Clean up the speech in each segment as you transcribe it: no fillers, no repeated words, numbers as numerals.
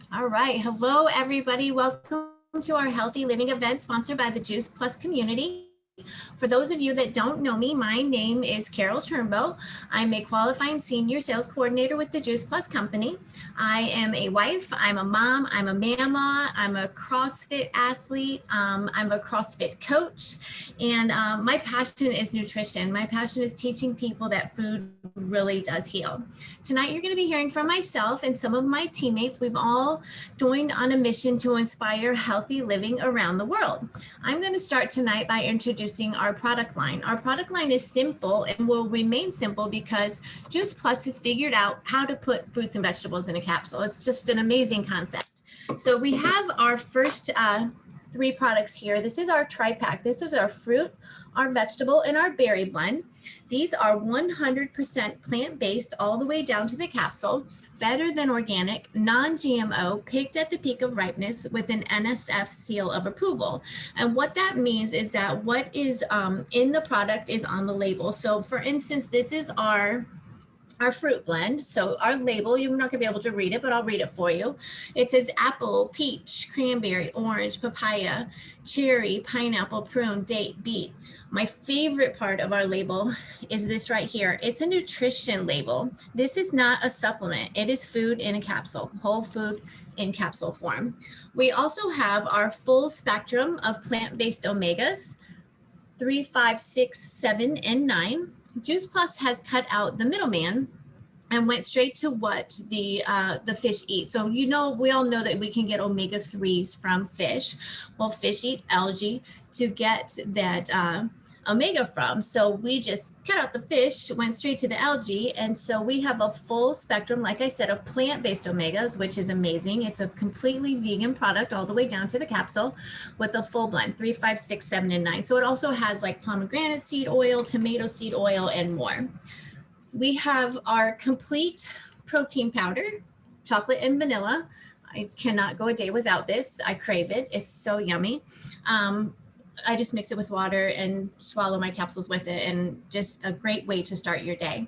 All right. Hello, everybody. Welcome to our Healthy Living event sponsored by the Juice Plus community. For those of you that don't know me, my name is Carol Turnbow. I'm a qualifying senior sales coordinator with the Juice Plus company. I am a wife, I'm a mom, I'm a mama, I'm a CrossFit athlete, I'm a CrossFit coach, and my passion is nutrition. My passion is teaching people that food really does heal. Tonight, you're going to be hearing from myself and some of my teammates. We've all joined on a mission to inspire healthy living around the world. I'm going to start tonight by introducing our product line. Our product line is simple and will remain simple because Juice Plus has figured out how to put fruits and vegetables in a capsule. It's just an amazing concept. So we have our first three products here. This is our tri-pack. This is our fruit, our vegetable, and our berry blend. These are 100% plant-based all the way down to the capsule, better than organic, non-GMO, picked at the peak of ripeness with an NSF seal of approval. And what that means is that what is in the product is on the label. So for instance, this is our fruit blend. So our label, you're not gonna be able to read it, but I'll read it for you. It says apple, peach, cranberry, orange, papaya, cherry, pineapple, prune, date, beet. My favorite part of our label is this right here. It's a nutrition label. This is not a supplement. It is food in a capsule, whole food in capsule form. We also have our full spectrum of plant-based omegas, 3, 5, 6, 7, and 9. Juice Plus has cut out the middleman and went straight to what the fish eat. So we all know that we can get omega-3s from fish. Well, fish eat algae to get that omega from. So we just cut out the fish, went straight to the algae. And so we have a full spectrum, like I said, of plant-based omegas, which is amazing. It's a completely vegan product all the way down to the capsule with a full blend, 3, 5, 6, 7, and 9. So it also has like pomegranate seed oil, tomato seed oil, and more. We have our complete protein powder, chocolate and vanilla. I cannot go a day without this. I crave it. It's so yummy. I just mix it with water and swallow my capsules with it, and just a great way to start your day.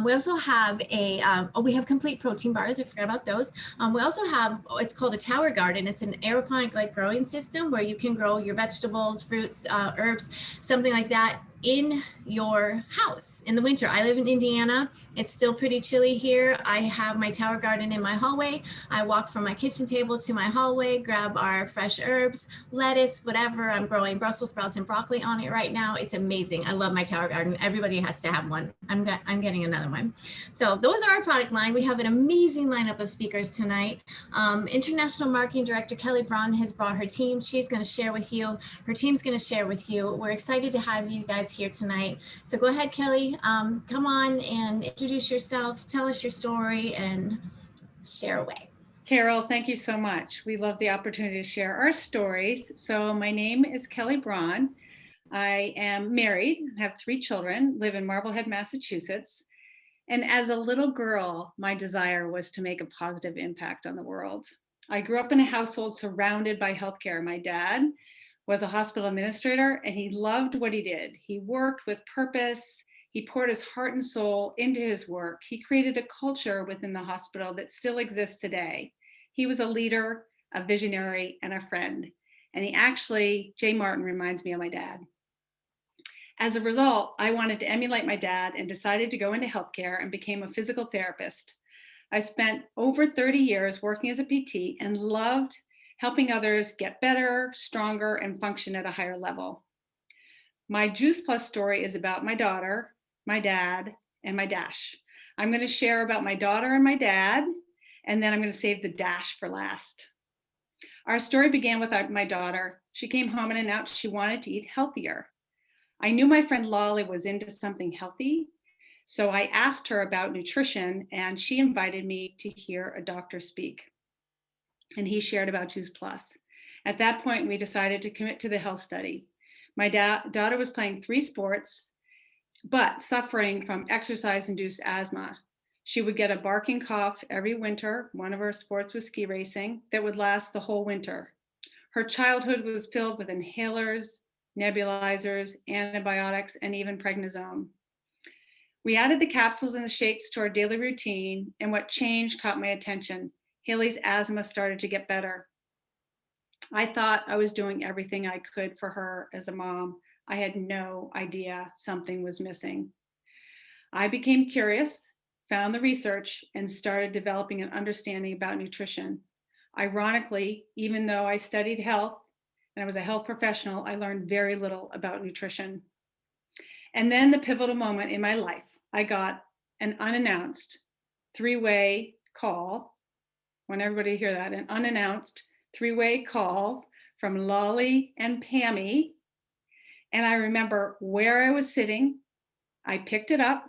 We also have we have complete protein bars. I forgot about those. We also have, it's called a tower garden. It's an aeroponic like growing system where you can grow your vegetables, fruits, herbs, something like that in your house in the winter. I live in Indiana. It's still pretty chilly here. I have my tower garden in my hallway. I walk from my kitchen table to my hallway, grab our fresh herbs, lettuce, whatever. I'm growing Brussels sprouts and broccoli on it right now. It's amazing. I love my tower garden. Everybody has to have one. I'm getting another one. So those are our product line. We have an amazing lineup of speakers tonight. International Marketing Director Kelley Braun has brought her team. She's going to share with you. Her team's going to share with you. We're excited to have you guys here tonight. So go ahead, Kelley, come on and introduce yourself, tell us your story, and share away. Carol, thank you so much. We love the opportunity to share our stories. So my name is Kelley Braun. I am married, have 3 children, live in Marblehead, Massachusetts. And as a little girl, my desire was to make a positive impact on the world. I grew up in a household surrounded by healthcare. My dad was a hospital administrator, and he loved what he did. He worked with purpose. He poured his heart and soul into his work. He created a culture within the hospital that still exists today. He was a leader, a visionary, and a friend. And Jay Martin reminds me of my dad. As a result, I wanted to emulate my dad and decided to go into healthcare and became a physical therapist. I spent over 30 years working as a PT and loved helping others get better, stronger, and function at a higher level. My Juice Plus story is about my daughter, my dad, and my dash. I'm going to share about my daughter and my dad, and then I'm going to save the dash for last. Our story began with my daughter. She came home and announced she wanted to eat healthier. I knew my friend Lolly was into something healthy, so I asked her about nutrition, and she invited me to hear a doctor speak. And he shared about Juice Plus. At that point, we decided to commit to the health study. My daughter was playing 3 sports, but suffering from exercise-induced asthma. She would get a barking cough every winter. One of her sports was ski racing that would last the whole winter. Her childhood was filled with inhalers, nebulizers, antibiotics, and even prednisone. We added the capsules and the shakes to our daily routine, and what changed caught my attention. Haley's asthma started to get better. I thought I was doing everything I could for her as a mom. I had no idea something was missing. I became curious, found the research, and started developing an understanding about nutrition. Ironically, even though I studied health and I was a health professional, I learned very little about nutrition. And then the pivotal moment in my life, I got an unannounced three-way call. I want everybody to hear that, an unannounced three-way call from Lolly and Pammy. And I remember where I was sitting. I picked it up,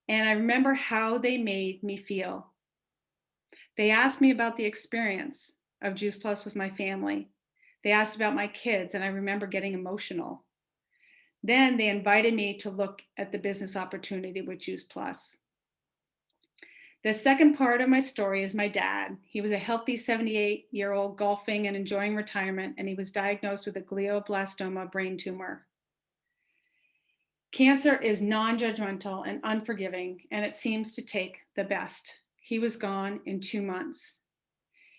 and I remember how they made me feel. They asked me about the experience of Juice Plus with my family. They asked about my kids, and I remember getting emotional. Then they invited me to look at the business opportunity with Juice Plus. The second part of my story is my dad. He was a healthy 78-year-old golfing and enjoying retirement, and he was diagnosed with a glioblastoma brain tumor. Cancer is non-judgmental and unforgiving, and it seems to take the best. He was gone in 2 months.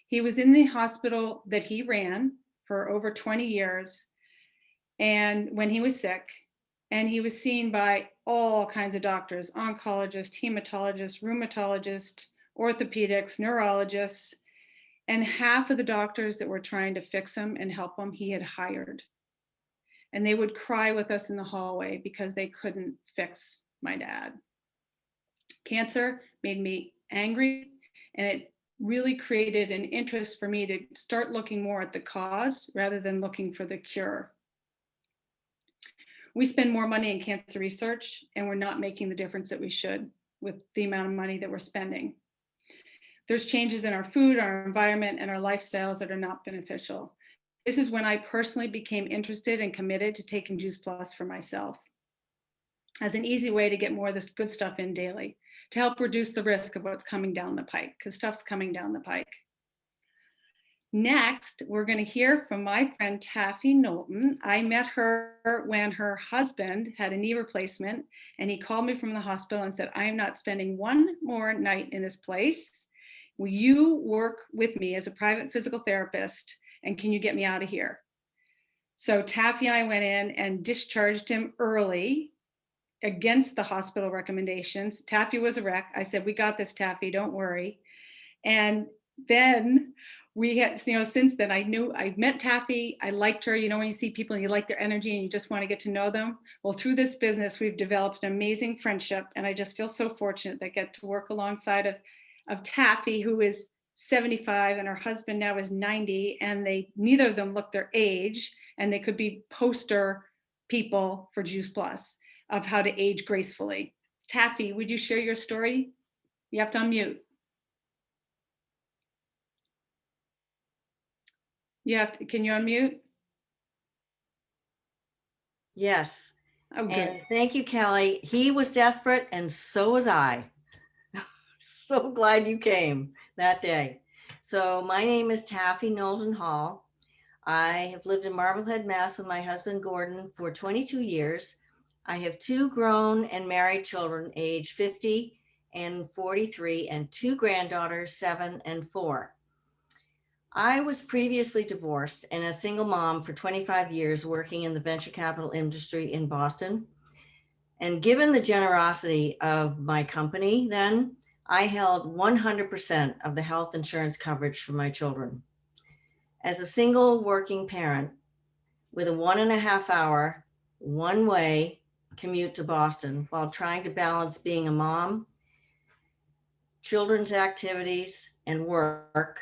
He was in the hospital that he ran for over 20 years, and when he was sick, and he was seen by all kinds of doctors, oncologists, hematologists, rheumatologists, orthopedics, neurologists, and half of the doctors that were trying to fix him and help him, he had hired. And they would cry with us in the hallway because they couldn't fix my dad. Cancer made me angry, and it really created an interest for me to start looking more at the cause rather than looking for the cure. We spend more money in cancer research, and we're not making the difference that we should with the amount of money that we're spending. There's changes in our food, our environment, and our lifestyles that are not beneficial. This is when I personally became interested and committed to taking Juice Plus for myself as an easy way to get more of this good stuff in daily, to help reduce the risk of what's coming down the pike, because stuff's coming down the pike. Next, we're going to hear from my friend Taffy Knowlton. I met her when her husband had a knee replacement, and he called me from the hospital and said, I am not spending one more night in this place. Will you work with me as a private physical therapist, and can you get me out of here? So Taffy and I went in and discharged him early against the hospital recommendations. Taffy was a wreck. I said, we got this, Taffy, don't worry. And then we had, since then I met Taffy, I liked her. When you see people and you like their energy and you just want to get to know them. Well, through this business, we've developed an amazing friendship. And I just feel so fortunate that I get to work alongside of Taffy, who is 75, and her husband now is 90. And neither of them look their age, and they could be poster people for Juice Plus of how to age gracefully. Taffy, would you share your story? You have to unmute. Can you unmute? Yes. Oh, good. And thank you, Kelley. He was desperate, and so was I. So glad you came that day. So my name is Taffy Knowlton Hall. I have lived in Marblehead, Mass. With my husband, Gordon, for 22 years. I have 2 grown and married children, age 50 and 43, and 2 granddaughters, 7 and 4. I was previously divorced and a single mom for 25 years, working in the venture capital industry in Boston. And given the generosity of my company then, I held 100% of the health insurance coverage for my children. As a single working parent with a 1.5 hour one-way commute to Boston while trying to balance being a mom, children's activities, and work,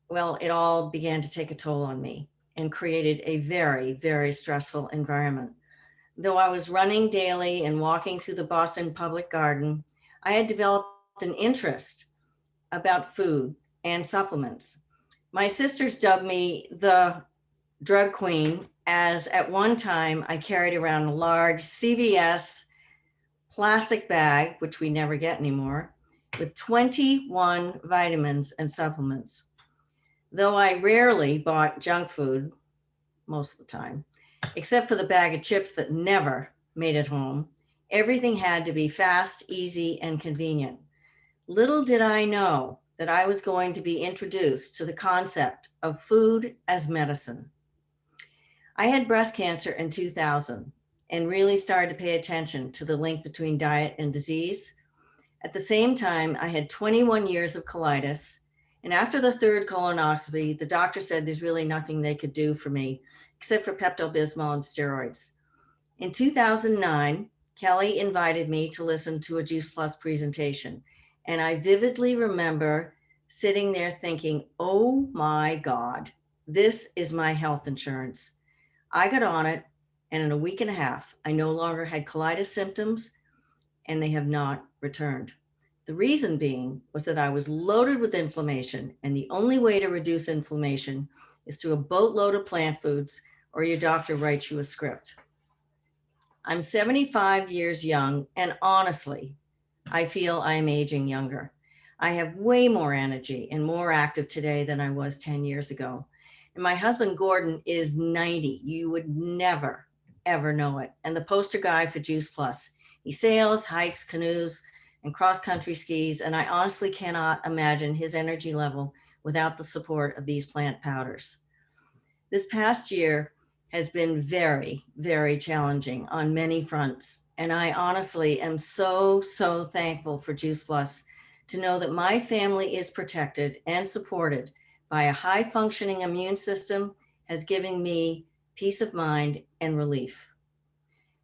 well, it all began to take a toll on me and created a very, very stressful environment. Though I was running daily and walking through the Boston Public Garden, I had developed an interest about food and supplements. My sisters dubbed me the drug queen, as at one time I carried around a large CVS plastic bag, which we never get anymore, with 21 vitamins and supplements. Though I rarely bought junk food, most of the time, except for the bag of chips that never made it home, everything had to be fast, easy, and convenient. Little did I know that I was going to be introduced to the concept of food as medicine. I had breast cancer in 2000 and really started to pay attention to the link between diet and disease. At the same time, I had 21 years of colitis. And after the third colonoscopy, the doctor said there's really nothing they could do for me except for Pepto-Bismol and steroids. In 2009, Kelley invited me to listen to a Juice Plus presentation. And I vividly remember sitting there thinking, oh my God, this is my health insurance. I got on it, and in a week and a half, I no longer had colitis symptoms, and they have not returned. The reason being was that I was loaded with inflammation, and the only way to reduce inflammation is through a boatload of plant foods, or your doctor writes you a script. I'm 75 years young, and honestly, I feel I am aging younger. I have way more energy and more active today than I was 10 years ago. And my husband, Gordon, is 90. You would never, ever know it. And the poster guy for Juice Plus. He sails, hikes, canoes, and cross-country skis. And I honestly cannot imagine his energy level without the support of these plant powders. This past year has been very, very challenging on many fronts. And I honestly am so, so thankful for Juice Plus to know that my family is protected and supported by a high-functioning immune system has given me peace of mind and relief.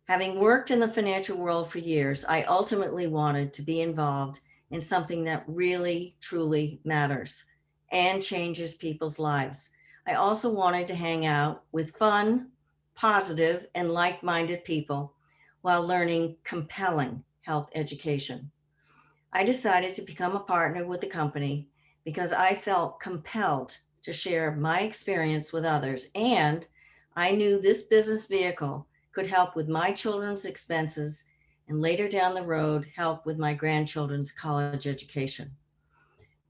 Having worked in the financial world for years, I ultimately wanted to be involved in something that really, truly matters and changes people's lives. I also wanted to hang out with fun, positive, and like-minded people while learning compelling health education. I decided to become a partner with the company because I felt compelled to share my experience with others, and I knew this business vehicle could help with my children's expenses and later down the road help with my grandchildren's college education.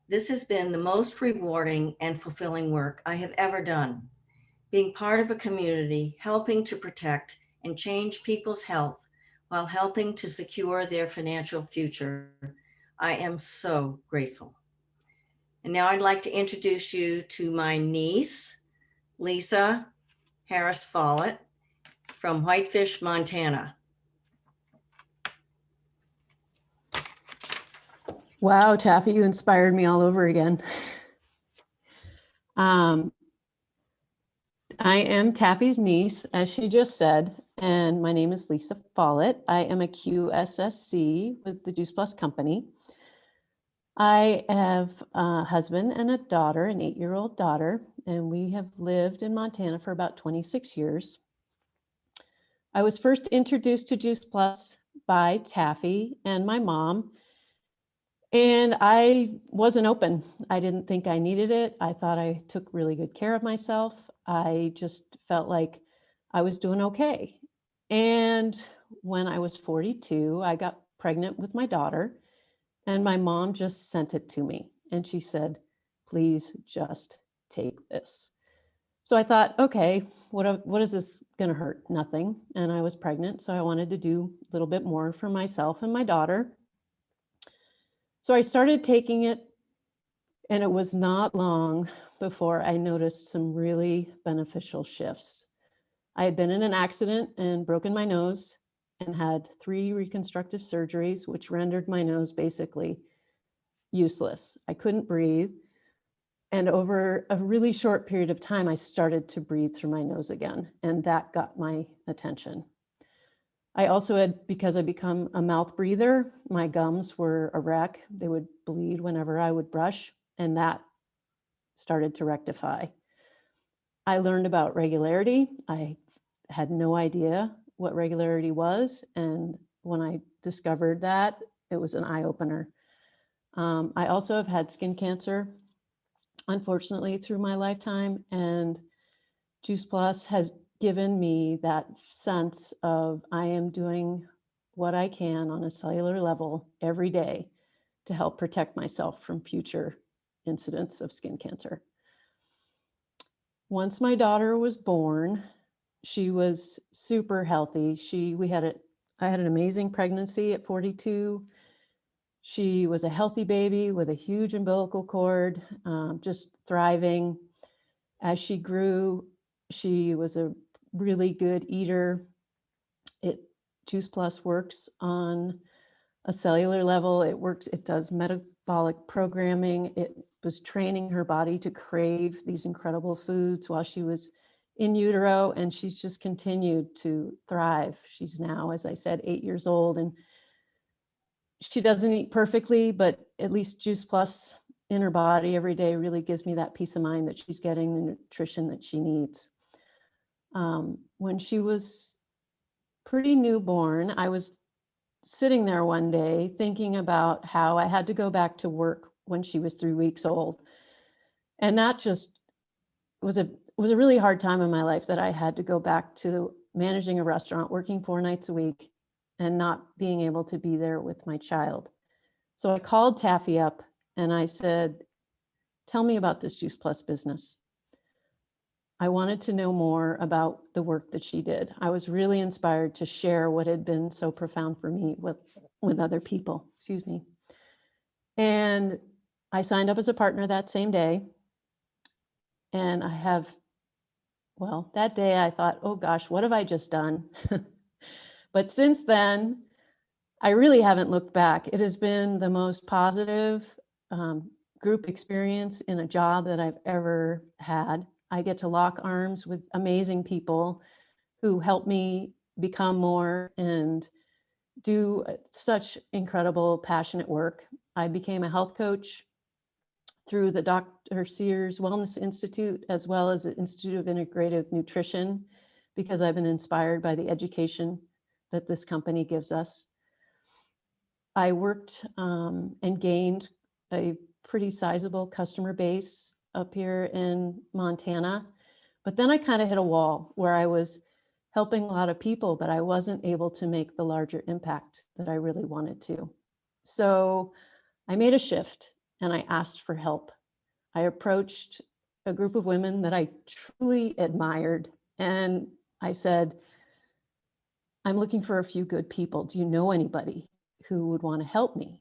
This has been the most rewarding and fulfilling work I have ever done. Being part of a community, helping to protect and change people's health while helping to secure their financial future, I am so grateful. And now I'd like to introduce you to my niece, Lisa Harris Follett from Whitefish, Montana. Wow, Taffy, you inspired me all over again. I am Taffy's niece, as she just said, and my name is Lisa Follett. I am a QSSC with the Juice Plus company. I have a husband and a daughter, an 8-year-old daughter, and we have lived in Montana for about 26 years. I was first introduced to Juice Plus by Taffy and my mom, and I wasn't open. I didn't think I needed it. I thought I took really good care of myself. I just felt like I was doing okay. And when I was 42, I got pregnant with my daughter. And my mom just sent it to me. And she said, please just take this. So I thought, okay, what is this going to hurt? Nothing. And I was pregnant. So I wanted to do a little bit more for myself and my daughter. So I started taking it. And it was not long before I noticed some really beneficial shifts. I had been in an accident and broken my nose and had 3 reconstructive surgeries, which rendered my nose basically useless. I couldn't breathe. And over a really short period of time, I started to breathe through my nose again, and that got my attention. I also had, because I become a mouth breather, my gums were a wreck. They would bleed whenever I would brush, and that started to rectify. I learned about regularity. I had no idea what regularity was. And when I discovered that, it was an eye-opener. I also have had skin cancer, unfortunately, through my lifetime. And Juice Plus has given me that sense of I am doing what I can on a cellular level every day to help protect myself from future incidents of skin cancer. Once my daughter was born, she was super healthy. I had an amazing pregnancy at 42. She was a healthy baby with a huge umbilical cord, just thriving. As she grew, she was a really good eater. Juice Plus works on a cellular level. It does metabolic programming. It was training her body to crave these incredible foods while she was in utero, and she's just continued to thrive. She's now, as I said, 8 years old, and she doesn't eat perfectly, but at least Juice Plus in her body every day really gives me that peace of mind that she's getting the nutrition that she needs. When she was pretty newborn, I was sitting there one day thinking about how I had to go back to work when she was 3 weeks old. And that just was a really hard time in my life, that I had to go back to managing a restaurant, working 4 nights a week, and not being able to be there with my child. So I called Taffy up and I said, tell me about this Juice Plus business. I wanted to know more about the work that she did. I was really inspired to share what had been so profound for me with other people, excuse me. And I signed up as a partner that same day. And that day I thought, oh gosh, what have I just done? But since then, I really haven't looked back. It has been the most positive group experience in a job that I've ever had. I get to lock arms with amazing people who help me become more and do such incredible, passionate work. I became a health coach through the Dr. Sears Wellness Institute, as well as the Institute of Integrative Nutrition, because I've been inspired by the education that this company gives us. I worked and gained a pretty sizable customer base up here in Montana, but then I kind of hit a wall where I was helping a lot of people, but I wasn't able to make the larger impact that I really wanted to. So I made a shift and I asked for help. I approached a group of women that I truly admired, and I said, I'm looking for a few good people. Do you know anybody who would want to help me?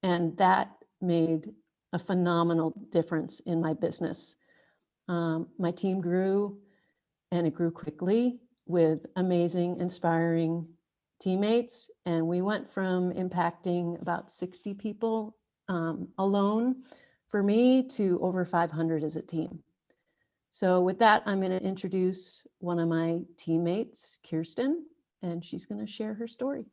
And that made a phenomenal difference in my business. My team grew, and it grew quickly with amazing, inspiring teammates. And we went from impacting about 60 people alone for me to over 500 as a team. So with that, I'm going to introduce one of my teammates, Kirsten, and she's going to share her story.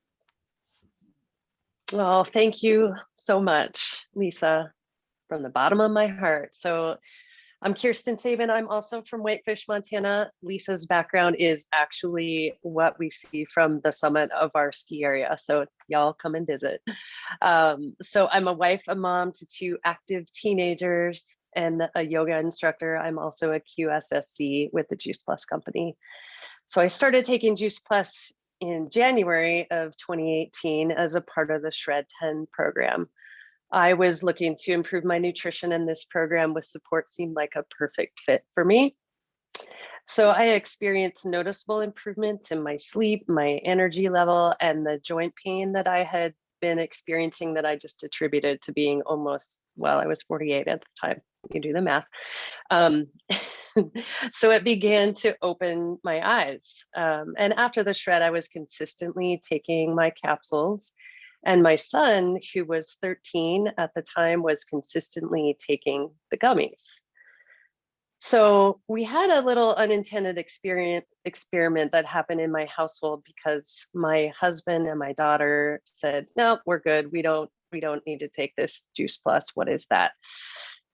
Well, thank you so much, Lisa, from the bottom of my heart. So I'm Kirsten Sabin. I'm also from Whitefish, Montana. Lisa's background is actually what we see from the summit of our ski area. So y'all come and visit. So I'm a wife, a mom to 2 active teenagers, and a yoga instructor. I'm also a QSSC with the Juice Plus company. So I started taking Juice Plus in January of 2018 as a part of the Shred 10 program. I was looking to improve my nutrition, and this program with support seemed like a perfect fit for me. So I experienced noticeable improvements in my sleep, my energy level, and the joint pain that I had been experiencing that I just attributed to being almost, well, I was 48 at the time. You do the math. So it began to open my eyes. And after the shred, I was consistently taking my capsules. And my son, who was 13 at the time, was consistently taking the gummies. So we had a little unintended experiment that happened in my household, because my husband and my daughter said, no, we're good. We don't need to take this Juice Plus. What is that?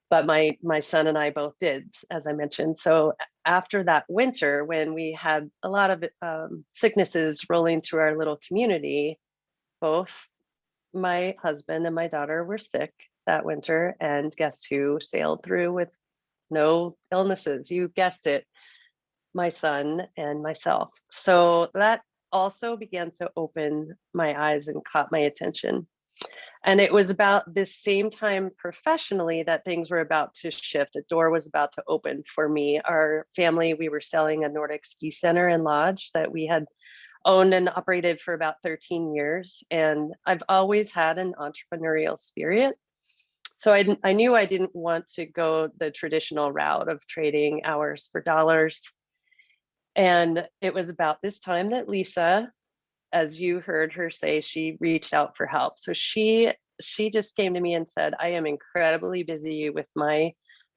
But my son and I both did, as I mentioned. So after that winter, when we had a lot of sicknesses rolling through our little community, both my husband and my daughter were sick that winter, and guess who sailed through with no illnesses? You guessed it, my son and myself. So that also began to open my eyes and caught my attention. And it was about this same time professionally that things were about to shift. A door was about to open for me. Our family, we were selling a Nordic ski center and lodge that we had owned and operated for about 13 years. And I've always had an entrepreneurial spirit. So I knew I didn't want to go the traditional route of trading hours for dollars. And it was about this time that Lisa, as you heard her say, she reached out for help. So she just came to me and said, I am incredibly busy with my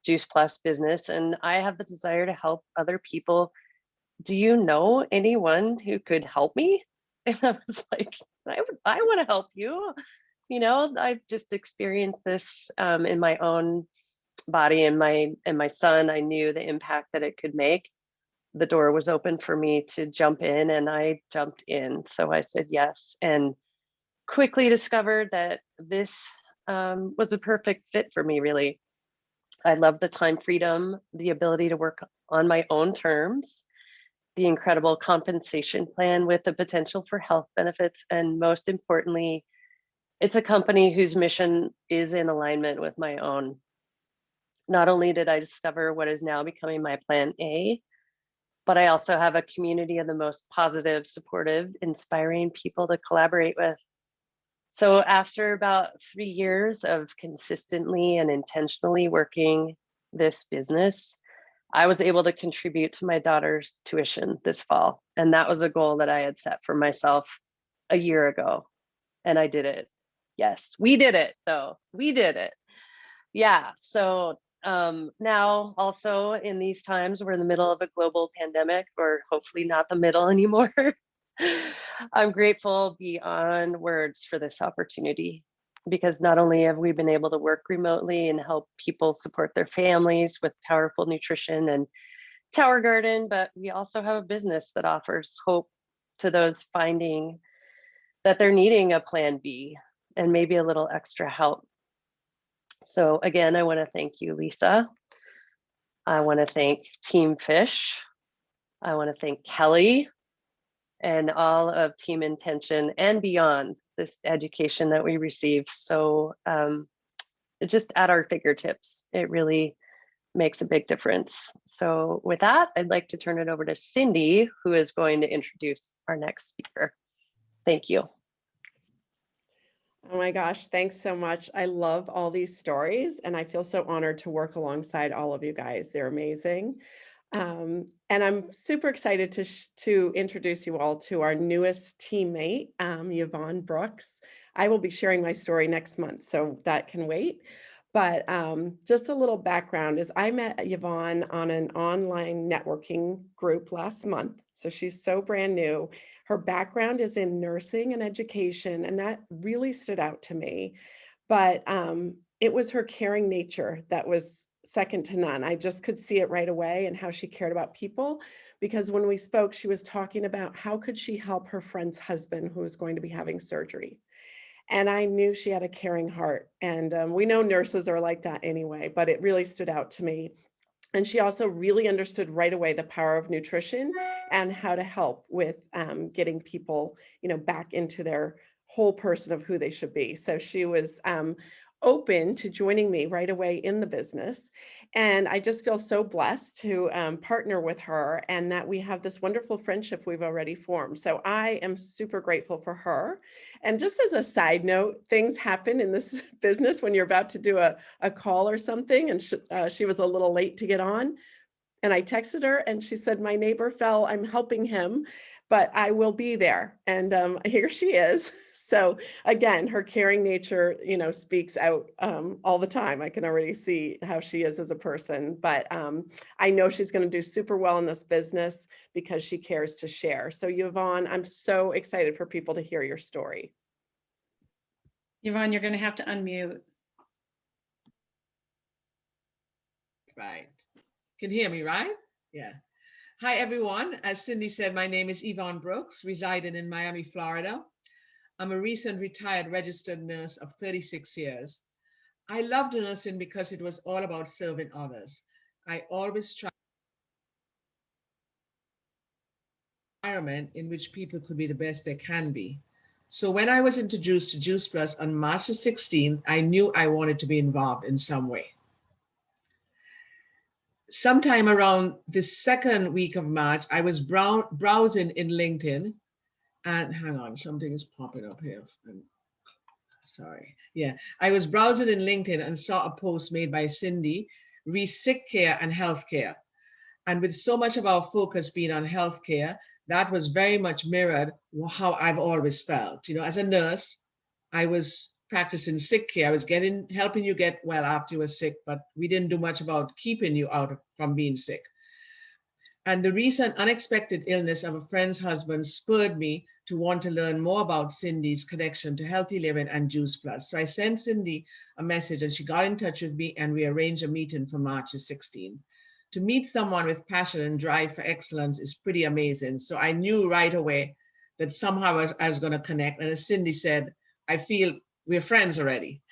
Juice Plus business and I have the desire to help other people. Do you know anyone who could help me? And I was like, I want to help you. You know, I've just experienced this in my own body and my son. I knew the impact that it could make. The door was open for me to jump in and I jumped in. So I said yes, and quickly discovered that this was a perfect fit for me, really. I love the time freedom, the ability to work on my own terms, the incredible compensation plan with the potential for health benefits, and most importantly, it's a company whose mission is in alignment with my own. Not only did I discover what is now becoming my plan A, but I also have a community of the most positive, supportive, inspiring people to collaborate with. So after about 3 years of consistently and intentionally working this business, I was able to contribute to my daughter's tuition this fall. And that was a goal that I had set for myself a year ago. And I did it. Yes, we did it though. We did it. Yeah. So now also in these times, we're in the middle of a global pandemic, or hopefully not the middle anymore. I'm grateful beyond words for this opportunity, because not only have we been able to work remotely and help people support their families with powerful nutrition and Tower Garden, but we also have a business that offers hope to those finding that they're needing a plan B and maybe a little extra help. So again, I want to thank you, Lisa. I want to thank Team Fish. I want to thank Kelley and all of Team Intention and beyond, this education that we receive. So just at our fingertips, it really makes a big difference. So with that, I'd like to turn it over to Cindy, who is going to introduce our next speaker. Thank you. Oh my gosh, thanks so much. I love all these stories and I feel so honored to work alongside all of you guys. They're amazing. And I'm super excited to introduce you all to our newest teammate, Yvonne Brookes. I will be sharing my story next month, so that can wait. But just a little background is I met Yvonne on an online networking group last month. So she's so brand new. Her background is in nursing and education, and that really stood out to me. But it was her caring nature that was second to none. I just could see it right away and how she cared about people, because when we spoke, she was talking about how could she help her friend's husband who was going to be having surgery. And I knew she had a caring heart. And we know nurses are like that anyway, but it really stood out to me. And she also really understood right away the power of nutrition and how to help with getting people, back into their whole person of who they should be. So she was open to joining me right away in the business. And I just feel so blessed to partner with her and that we have this wonderful friendship we've already formed. So I am super grateful for her. And just as a side note, things happen in this business when you're about to do a call or something. And she was a little late to get on. And I texted her and she said, my neighbor fell, I'm helping him, but I will be there. And here she is. So again, her caring nature, speaks out all the time. I can already see how she is as a person, but I know she's going to do super well in this business because she cares to share. So Yvonne, I'm so excited for people to hear your story. Yvonne, you're going to have to unmute. Right. Can hear me, right? Yeah. Hi, everyone. As Cindy said, my name is Yvonne Brookes, residing in Miami, Florida. I'm a recent retired registered nurse of 36 years. I loved nursing because it was all about serving others. I always tried an environment in which people could be the best they can be. So when I was introduced to Juice Plus on March the 16th, I knew I wanted to be involved in some way. Sometime around the second week of March, I was browsing in LinkedIn And hang on, something is popping up here. Sorry. Yeah, I was browsing in LinkedIn and saw a post made by Cindy, re sick care and healthcare. And with so much of our focus being on healthcare, that was very much mirrored how I've always felt. You know, as a nurse, I was practicing sick care. I was helping you get well after you were sick, but we didn't do much about keeping you from being sick. And the recent unexpected illness of a friend's husband spurred me to want to learn more about Cindy's connection to healthy living and Juice Plus. So I sent Cindy a message and she got in touch with me and we arranged a meeting for March the 16th. To meet someone with passion and drive for excellence is pretty amazing. So I knew right away that somehow I was going to connect. And as Cindy said, I feel we're friends already.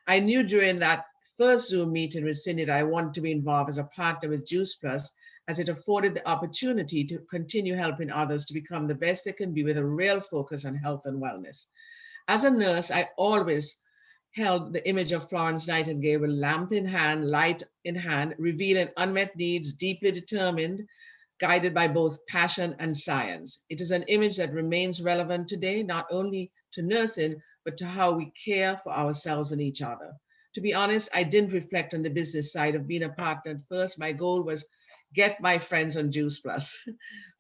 I knew during that first Zoom meeting with Cindy that I wanted to be involved as a partner with Juice Plus, as it afforded the opportunity to continue helping others to become the best they can be with a real focus on health and wellness. As a nurse, I always held the image of Florence Nightingale with lamp in hand, light in hand, revealing unmet needs, deeply determined, guided by both passion and science. It is an image that remains relevant today, not only to nursing, but to how we care for ourselves and each other. To be honest, I didn't reflect on the business side of being a partner at first. My goal was get my friends on Juice Plus.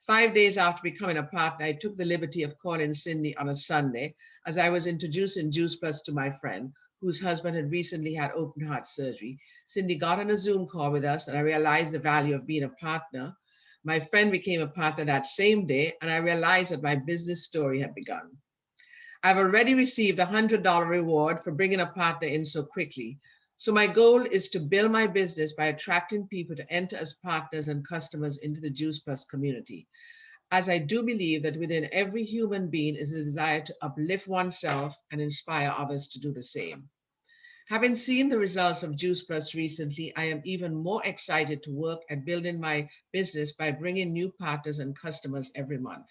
5 days after becoming a partner, I took the liberty of calling Cindy on a Sunday as I was introducing Juice Plus to my friend, whose husband had recently had open heart surgery. Cindy got on a Zoom call with us and I realized the value of being a partner. My friend became a partner that same day and I realized that my business story had begun. I've already received a $100 reward for bringing a partner in so quickly. So my goal is to build my business by attracting people to enter as partners and customers into the Juice Plus community, as I do believe that within every human being is a desire to uplift oneself and inspire others to do the same. Having seen the results of Juice Plus recently, I am even more excited to work at building my business by bringing new partners and customers every month.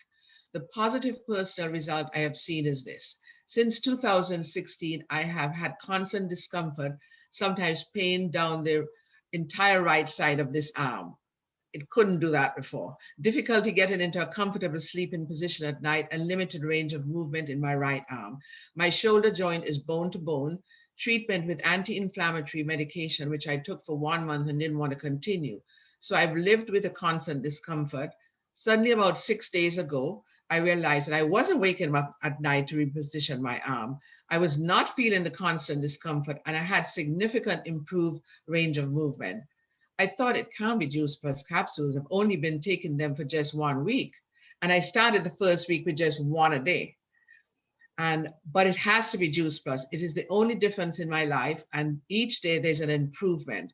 The positive personal result I have seen is this. Since 2016, I have had constant discomfort, sometimes pain down the entire right side of this arm. It couldn't do that before. Difficulty getting into a comfortable sleeping position at night and limited range of movement in my right arm. My shoulder joint is bone to bone. Treatment with anti-inflammatory medication, which I took for 1 month and didn't want to continue. So I've lived with a constant discomfort. Suddenly about 6 days ago, I realized that I wasn't waking up at night to reposition my arm. I was not feeling the constant discomfort and I had significant improved range of movement. I thought it can't be Juice Plus capsules. I've only been taking them for just 1 week. And I started the first week with just 1 a day. But it has to be Juice Plus. It is the only difference in my life. And each day there's an improvement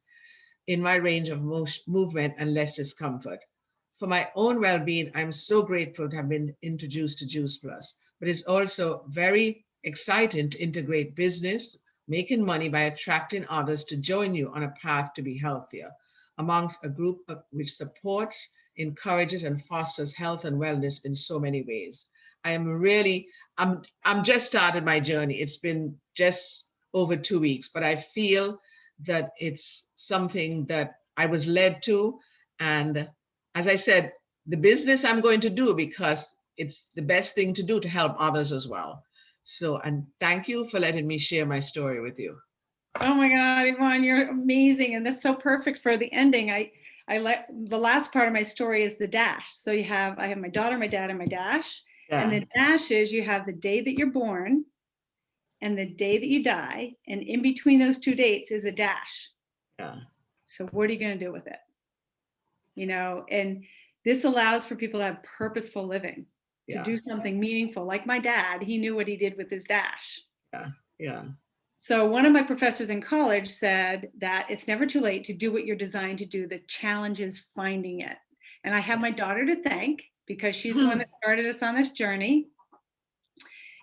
in my range of movement and less discomfort. For my own well-being, I'm so grateful to have been introduced to Juice Plus, but it's also very exciting to integrate business, making money by attracting others to join you on a path to be healthier amongst a group which supports, encourages, and fosters health and wellness in so many ways. I'm just started my journey. It's been just over 2 weeks, but I feel that it's something that I was led to. And as I said, the business I'm going to do because it's the best thing to do to help others as well. So, and thank you for letting me share my story with you. Oh my God, Yvonne, you're amazing. And that's so perfect for the ending. I like the last part of my story is the dash. So I have my daughter, my dad, and my dash. Yeah. And the dash is you have the day that you're born and the day that you die. And in between those 2 dates is a dash. Yeah. So what are you going to do with it? You know, and this allows for people to have purposeful living, to do something meaningful. Like my dad, he knew what he did with his dash. Yeah. So one of my professors in college said that it's never too late to do what you're designed to do. The challenge is finding it. And I have my daughter to thank because she's the one that started us on this journey.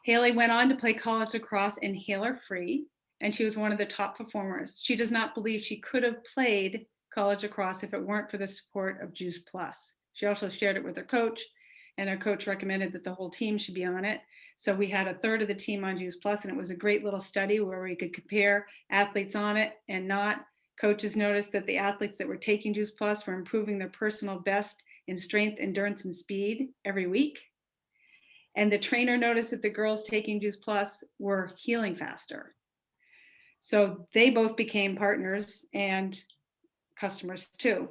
Haley went on to play college lacrosse inhaler free, and she was one of the top performers. She does not believe she could have played college lacrosse if it weren't for the support of Juice Plus. She also shared it with her coach, and her coach recommended that the whole team should be on it. So we had a third of the team on Juice Plus, and it was a great little study where we could compare athletes on it and not. Coaches noticed that the athletes that were taking Juice Plus were improving their personal best in strength, endurance, and speed every week. And the trainer noticed that the girls taking Juice Plus were healing faster. So they both became partners and customers too.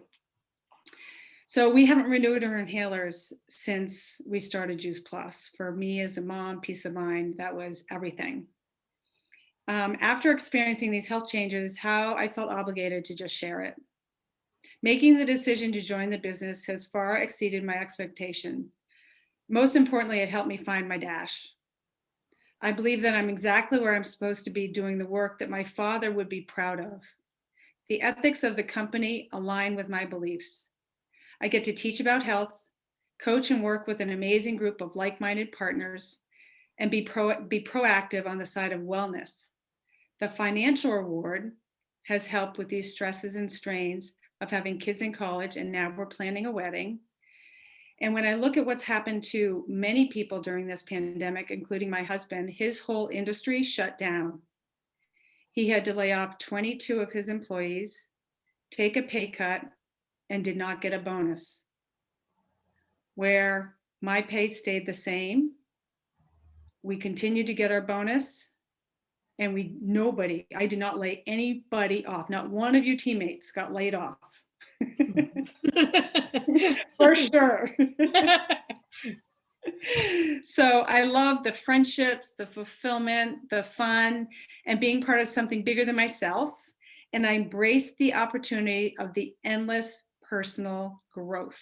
So we haven't renewed our inhalers since we started Juice Plus. For me as a mom, peace of mind, that was everything. After experiencing these health changes, how I felt obligated to just share it. Making the decision to join the business has far exceeded my expectation. Most importantly, it helped me find my dash. I believe that I'm exactly where I'm supposed to be doing the work that my father would be proud of. The ethics of the company align with my beliefs. I get to teach about health, coach and work with an amazing group of like-minded partners, and be proactive on the side of wellness. The financial reward has helped with these stresses and strains of having kids in college, and now we're planning a wedding. And when I look at what's happened to many people during this pandemic, including my husband, his whole industry shut down. He had to lay off 22 of his employees, take a pay cut, and did not get a bonus. Where my pay stayed the same, we continued to get our bonus, and I did not lay anybody off. Not one of you teammates got laid off. For sure. So I love the friendships, the fulfillment, the fun, and being part of something bigger than myself. And I embrace the opportunity of the endless personal growth.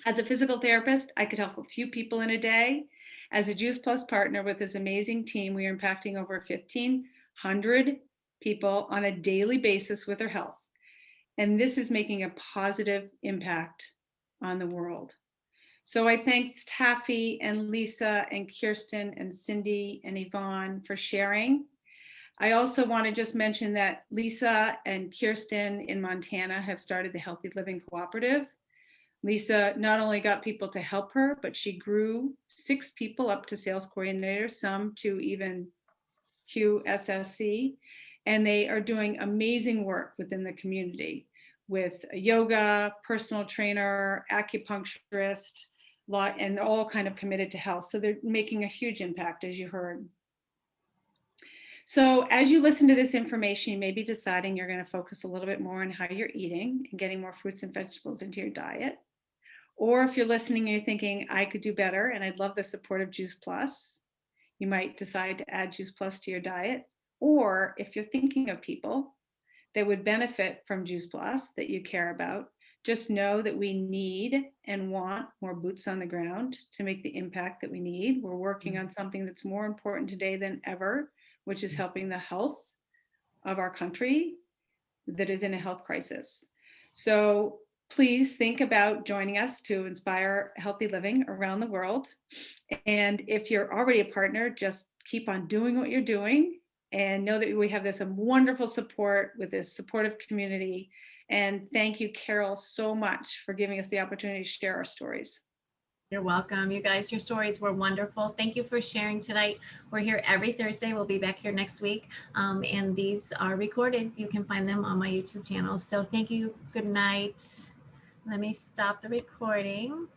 As a physical therapist, I could help a few people in a day. As a Juice Plus partner with this amazing team, we are impacting over 1,500 people on a daily basis with their health. And this is making a positive impact on the world. So I thank Taffy and Lisa and Kirsten and Cindy and Yvonne for sharing. I also want to just mention that Lisa and Kirsten in Montana have started the Healthy Living Cooperative. Lisa not only got people to help her, but she grew 6 people up to sales coordinators, some to even QSSC, and they are doing amazing work within the community with a yoga, personal trainer, acupuncturist, and all kind of committed to health. So they're making a huge impact, as you heard. So as you listen to this information, you may be deciding you're going to focus a little bit more on how you're eating and getting more fruits and vegetables into your diet. Or if you're listening and you're thinking, I could do better and I'd love the support of Juice Plus, you might decide to add Juice Plus to your diet. Or if you're thinking of people that would benefit from Juice Plus that you care about, just know that we need and want more boots on the ground to make the impact that we need. We're working on something that's more important today than ever, which is helping the health of our country that is in a health crisis. So please think about joining us to inspire healthy living around the world. And if you're already a partner, just keep on doing what you're doing and know that we have this wonderful support with this supportive community. And thank you, Carol, so much for giving us the opportunity to share our stories. You're welcome. You guys, your stories were wonderful. Thank you for sharing tonight. We're here every Thursday. We'll be back here next week. And these are recorded. You can find them on my YouTube channel. So thank you. Good night. Let me stop the recording.